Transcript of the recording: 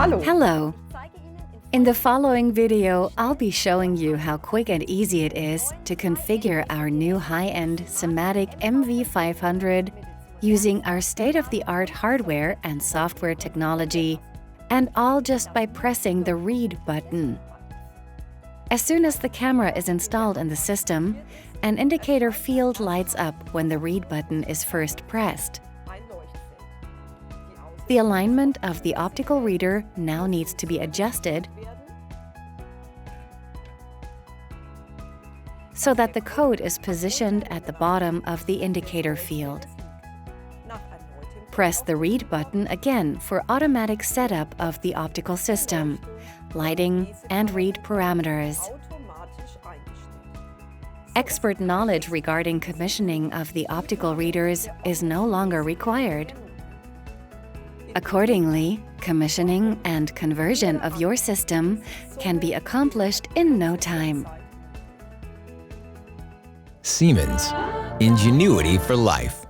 Hello. In the following video, I'll be showing you how quick and easy it is to configure our new high-end SIMATIC MV500 using our state-of-the-art hardware and software technology, and all just by pressing the read button. As soon as the camera is installed in the system, an indicator field lights up when the read button is first pressed. The alignment of the optical reader now needs to be adjusted so that the code is positioned at the bottom of the indicator field. Press the read button again for automatic setup of the optical system, lighting, and read parameters. Expert knowledge regarding commissioning of the optical readers is no longer required. Accordingly, commissioning and conversion of your system can be accomplished in no time. Siemens. Ingenuity for life.